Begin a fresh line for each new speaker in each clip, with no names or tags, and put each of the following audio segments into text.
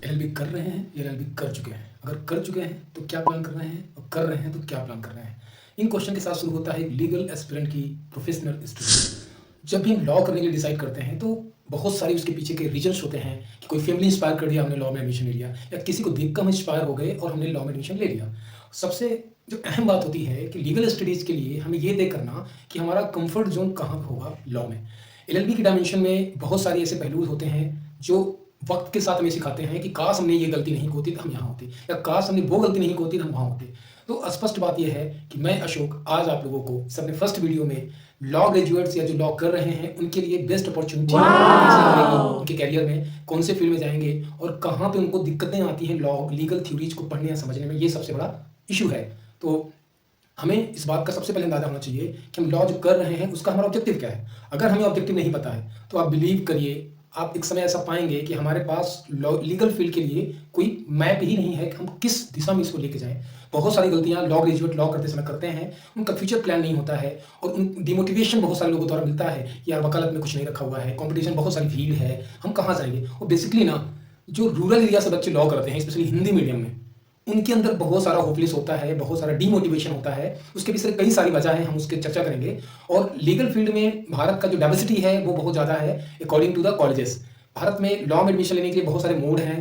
LLB कर रहे हैं या एलएलबी कर चुके हैं? अगर कर चुके हैं तो क्या प्लान कर रहे हैं, और कर रहे हैं तो क्या प्लान कर रहे हैं? इन क्वेश्चन के साथ शुरू होता है एक लीगल एस्पिरेंट की प्रोफेशनल स्टोरी। जब भी हम लॉ करने के लिए डिसाइड करते हैं तो बहुत सारे उसके पीछे के रीजन्स होते हैं कि कोई फैमिली इंस्पायर कर दिया, हमने लॉ में एडमिशन ले लिया, या किसी को देखकर हम इंस्पायर हो गए और हमने लॉ में एडमिशन ले लिया। सबसे जो अहम बात होती है कि लीगल स्टडीज़ के लिए हमें ये तय करना कि हमारा कंफर्ट जोन कहाँ होगा लॉ में। एलएलबी की डायमेंशन में बहुत सारे ऐसे पहलू होते हैं जो वक्त के साथ हमें सिखाते हैं कि काश हमने ये गलती नहीं होती तो हम यहाँ होते, या काश हमने वो गलती नहीं होती तो हम वहाँ होते। तो स्पष्ट बात यह है कि मैं अशोक आज आप लोगों को अपने फर्स्ट वीडियो में लॉ ग्रेजुएट्स या जो लॉ कर रहे हैं उनके लिए बेस्ट अपॉर्चुनिटी कैसे मिलेगी, उनके करियर में कौन से फील्ड में जाएंगे और कहाँ पे उनको दिक्कतें आती हैं लॉ लीगल थ्योरीज को पढ़ने या समझने में, ये सबसे बड़ा इशू है। तो हमें इस बात का सबसे पहले अंदाजा होना चाहिए कि हम लॉ जो कर रहे हैं उसका हमारा ऑब्जेक्टिव क्या है। अगर हमें ऑब्जेक्टिव नहीं पता है तो आप बिलीव करिए आप एक समय ऐसा पाएंगे कि हमारे पास लॉ लीगल फील्ड के लिए कोई मैप ही नहीं है कि हम किस दिशा में इसको लेके जाएं। बहुत सारी गलतियां लॉ ग्रेजुएट लॉ करते समय करते हैं, उनका फ्यूचर प्लान नहीं होता है और उन डिमोटिवेशन बहुत सारे लोगों द्वारा मिलता है कि यार वकालत में कुछ नहीं रखा हुआ है, कंपटीशन बहुत सारी भीड़ है, हम कहाँ जाएंगे। और बेसिकली ना जो रूरल एरिया से बच्चे लॉ करते हैं स्पेशली हिंदी मीडियम में, उनके अंदर बहुत सारा होपलेस होता है, बहुत सारा डीमोटिवेशन होता है। उसके पीछे कई सारी वजह है, हम उसके चर्चा करेंगे। और लीगल फील्ड में भारत का जो डाइवर्सिटी है वो बहुत ज़्यादा है according to the colleges. Bharat में लॉ में एडमिशन लेने के लिए बहुत सारे मोड हैं।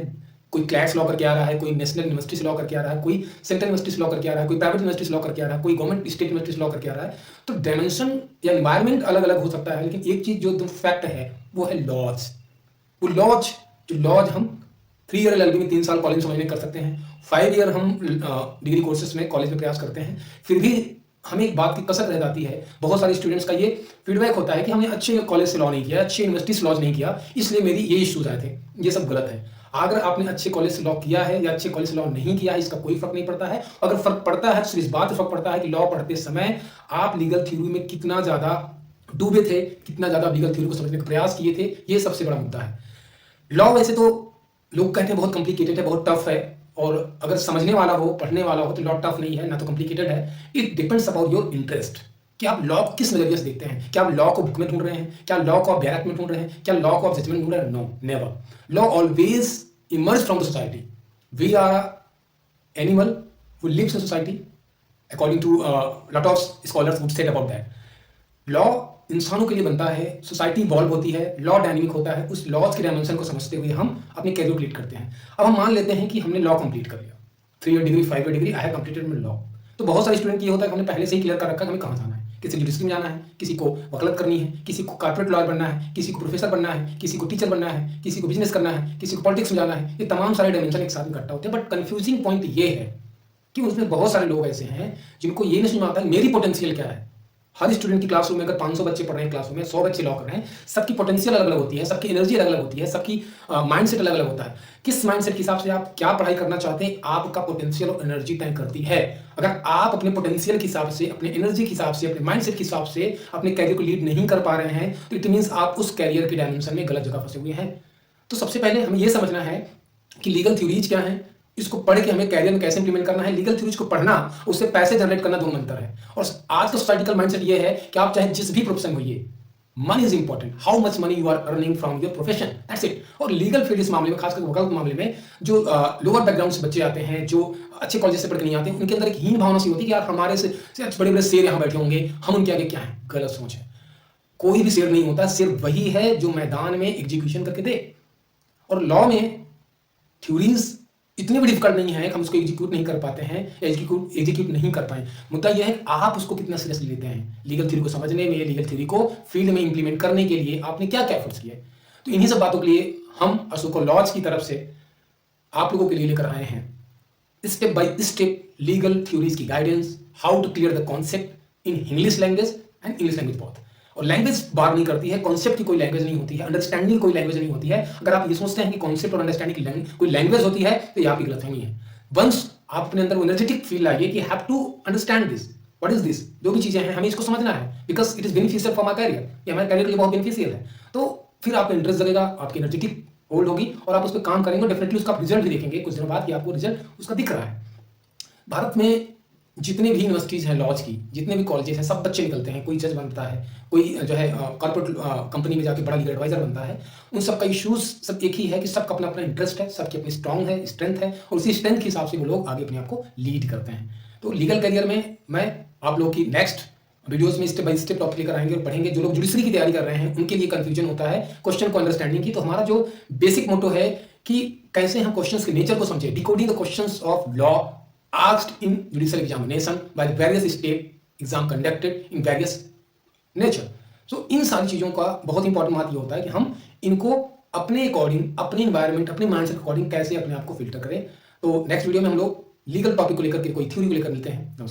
कोई क्लैट्स लॉ करके आ रहा है, कोई नेशनल यूनिवर्सिटी से लॉ करके आ रहा है, कोई सेंट्रल यूनिवर्सिटी से लॉ करके आ रहा है, कोई प्राइवेट यूनिवर्सिटी से लॉ करके आ रहा है, कोई गवर्नमेंट स्टेट यूनिवर्सिटी से लॉ करके आ रहा है। तो डायमेंशन या एनवायरमेंट अलग अलग हो सकता है, लेकिन एक चीज़ जो फैक्ट है वो है लॉज। वो लॉज जो लॉज हम 3 ईयर एलएलबी में 3 साल कॉलेज समझ में कर सकते हैं, 5 ईयर हम डिग्री कोर्सेज में कॉलेज में प्रयास करते हैं, फिर भी हमें एक बात की कसर रह जाती है। बहुत सारे स्टूडेंट्स का ये फीडबैक होता है कि हमने अच्छे कॉलेज से लॉ नहीं किया, अच्छी यूनिवर्सिटी से लॉ नहीं किया, इसलिए मेरी ये इश्यूज आए थे। ये सब गलत है। अगर आपने अच्छे कॉलेज से लॉ किया है या अच्छे कॉलेज से लॉ नहीं किया है, इसका कोई फर्क नहीं पड़ता है। अगर फर्क पड़ता है तो सिर्फ इस बात से फर्क पड़ता है कि लॉ पढ़ते समय आप लीगल थ्योरी में कितना ज़्यादा डूबे थे, कितना ज़्यादा लीगल थ्योरी को समझने का प्रयास किए थे। ये सबसे बड़ा मुद्दा है। लॉ वैसे तो लोग कहते हैं बहुत कॉम्प्लिकेटेड है, बहुत टफ है, और अगर समझने वाला हो, पढ़ने वाला हो तो लॉ टफ नहीं है, ना तो कॉम्प्लिकेटेड है। It depends about your interest कि आप लॉ को किस नजरिए से देखते हैं। क्या आप लॉ को बुक में ढूंढ रहे हैं, क्या लॉ को आप बैरक में ढूंढ रहे हैं, क्या लॉ को आप जजमेंट ढूंढ रहे हैं? No, never. Law always emerge from the society. We are animal who lives in society according to lot of scholars would say about that। Law इंसानों के लिए बनता है, सोसाइटी इवॉल्व होती है, लॉ डायनेमिक होता है। उस लॉज के डायमेंशन को समझते हुए हम अपने कैरियर कंप्लीट करते हैं। अब हम मान लेते हैं कि हमने लॉ कंप्लीट कर लिया, 3 year degree 5 year degree I have completed my law. तो बहुत सारे स्टूडेंट की ये होता है कि हमने पहले से ही क्लियर कर रखा है कि हमें कहाँ जाना है। किसी जुडिशरी में जाना है, किसी को वकालत करनी है, किसी को कॉर्पोरेट लॉयर बनना है, किसी को प्रोफेसर बनना है, किसी को टीचर बनना है, किसी को बिजनेस करना है, किसी को पॉलिटिक्स में जाना है। ये तमाम सारे डायमेंशन एक साथ इकट्ठा होते हैं। बट कंफ्यूजिंग पॉइंट ये है कि उसमें बहुत सारे लोग ऐसे हैं जिनको ये नहीं समझ आता मेरी पोटेंशियल क्या है। हर स्टूडेंट की क्लासरूम में अगर 500 बच्चे पढ़ रहे हैं, क्लासरूम में 100 बच्चे लॉ कर रहे हैं, सबकी पोटेंशियल अलग अलग होती है, सबकी एनर्जी अलग अलग होती है, सबकी माइंडसेट अलग अलग होता है। किस माइंडसेट के हिसाब से आप क्या पढ़ाई करना चाहते हैं, आपका पोटेंशियल और एनर्जी तय करती है। अगर आप अपने पोटेंशियल के हिसाब से, अपने एनर्जी के हिसाब से, अपने माइंडसेट के हिसाब से अपने कैरियर को लीड नहीं कर पा रहे हैं तो इट मीन्स आप उस कैरियर के डायमेंशन में गलत जगह फंसे हुए हैं। तो सबसे पहले हमें यह समझना है कि लीगल थ्योरीज क्या है, इसको पढ़ के हमें कैरियर में कैसे इंप्लीमेंट करना है। लीगल थ्योरीज को पढ़ना, उससे पैसे जनरेट करना दोनों अंतर है। और आज का सोसाइटिकल माइंडसेट ये है कि आप चाहे जिस भी प्रोफेशन होइए, money is important, how much money you are earning from your profession, that's it. और लीगल फील्ड इस मामले में, खासकर वकालत के मामले में, जो लोअर बैकग्राउंड से बच्चे आते हैं, जो अच्छे कॉलेज से पढ़ के नहीं आते, उनके अंदर एक हीन भावना सी होती है कि यार हमारे से बड़े बड़े शेर यहाँ बैठे होंगे, हम उनके आगे क्या है। गलत सोच है। कोई भी शेर नहीं होता, सिर्फ वही है जो मैदान में एग्जीक्यूशन करके दे। और लॉ में थ्योरीज इतनी भी डिफिकल्ट नहीं है कि हम उसको एग्जीक्यूट नहीं कर पाते हैं या एग्जीक्यूट नहीं कर पाए। मुद्दा यह है कि आप उसको कितना सीरियसली लेते हैं। लीगल थ्योरी को समझने में, लीगल थ्योरी को फील्ड में इंप्लीमेंट करने के लिए आपने क्या क्या एफर्ट्स किए। तो इन्हीं सब बातों के लिए हम अशोक लॉज की तरफ से आप लोगों के लिए लेकर आए हैं step by step legal theories की guidance, how to clear the concept in English language and English language both. और लैंग्वेज बार नहीं करती है, कॉन्सेप्ट की कोई लैंग्वेज नहीं होती है, अंडरस्टैंडिंग कोई लैंग्वेज नहीं होती है। अगर आप ये सोचते हैं कि कॉन्सेप्ट और अंडरस्टैंडिंग की कोई लैंग्वेज होती है तो ये आपकी गलतफहमी है। वंस आप अपने अंदर एनर्जेटिक फील लाइए कि have to understand this, what is this, जो भी चीजें हैं हमें इसको समझना है, because it is beneficial for my career, ये हमारे कैरियर के लिए बहुत बेनिफिशियल है। तो फिर आपका इंटरेस्ट जगेगा, आपकी एनर्जेटिक होल्ड होगी और आप उस पर काम करेंगे। डेफिनेटली उसका रिजल्ट भी देखेंगे कुछ दिनों बाद कि आपको रिजल्ट उसका दिख रहा है। भारत में जितने भी यूनिवर्सिटीज़ हैं लॉज की, जितने भी कॉलेजेस हैं, सब बच्चे निकलते हैं। कोई जज बनता है, कोई जो है कॉर्पोरेट कंपनी में जाके बड़ा लीगल एडवाइज़र बनता है। उन सबका इश्यूज़ सब एक ही है कि सबका अपना-अपना इंटरेस्ट है, सबकी अपनी स्ट्रेंथ है और उसी स्ट्रेंथ के हिसाब से वो लोग आगे अपने आप को लीड करते हैं। तो लीगल करियर में मैं आप लोगों की नेक्स्ट वीडियोज़ में स्टेप बाय स्टेप टॉपिक लेकर आएँगे और पढ़ेंगे। जो लोग जुडिशरी की तैयारी कर रहे हैं, उनके लिए कन्फ्यूजन होता है क्वेश्चन को अंडरस्टैंडिंग की। तो हमारा जो बेसिक मोटो है कि कैसे हम क्वेश्चंस के नेचर को समझें, decoding the questions of law asked in judicial examination by the various state exam conducted in various nature. So इन सारी चीज़ों का बहुत इंपॉर्टेंट बात ये होता है कि हम इनको अपने अकॉर्डिंग, अपने इन्वायरमेंट, अपने माइंडसेट के अकॉर्डिंग कैसे अपने आप को फिल्टर करें। तो नेक्स्ट वीडियो में हम लोग लीगल टॉपिक को लेकर के कोई थ्योरी को लेकर मिलते हैं। नमस्कार।